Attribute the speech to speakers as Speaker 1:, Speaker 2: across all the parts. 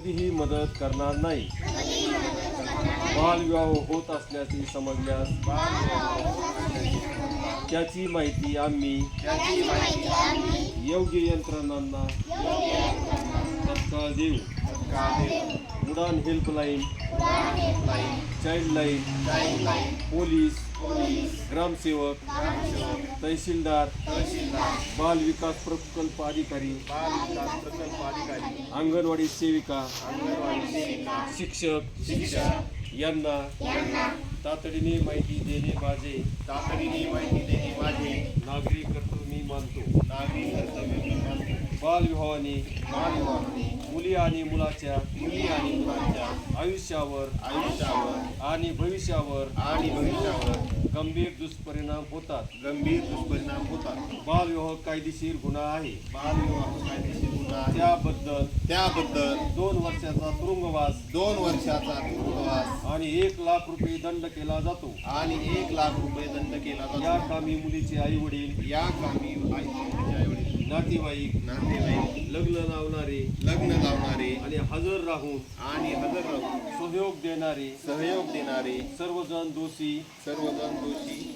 Speaker 1: कधीही मदत करणार नाही. बालविवाह होत असल्याचे समजल्यास त्याची माहिती आम्ही योग्य यंत्रणांना तत्काळ देऊ. उडान हेल्पलाईन, चाइल्डलाईन, पोलीस, ग्रामसेवक, तहसीलदार, बाल विकास प्रकल्प अधिकारी, अंगणवाडी सेविका, शिक्षक यांना तातडीने माहिती देणे माझे नागरिक कर्तव्य मानतो. बालविवाहाने मुली आणि मुलाच्या आयुष्यावर आणि भविष्यावर गंभीर दुष्परिणाम होतात. बालविवाह कायदेशीर गुन्हा आहे. त्याबद्दल 2 वर्षाचा तुरुंगवास आणि 1 लाख रुपये दंड केला जातो. या कामी मुलीचे आई वडील, नातेवाईक, लग्न लावणारे आणि हजर राहून सहयोग देणारे सर्वजण दोषी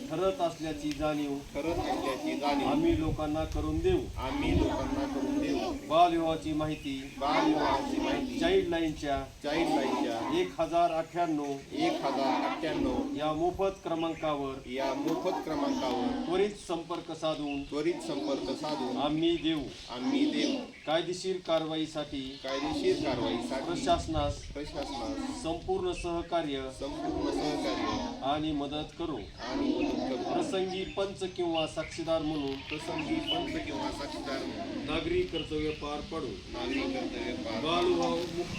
Speaker 1: ठरत असल्याची जाणीव आम्ही लोकांना करून देऊ. बालविवाहाची माहिती चाइल्डलाईनच्या 1098 या मोफत क्रमांकावर त्वरित संपर्क साधून आम्ही देऊ. कायदेशीर कारवाईसाठी प्रशासनास संपूर्ण सहकार्य आणि मदत करू. प्रसंगी पंच किंवा साक्षीदार म्हणून नागरिक कर्तव्य पार पाडू. बालविवाह मुक्त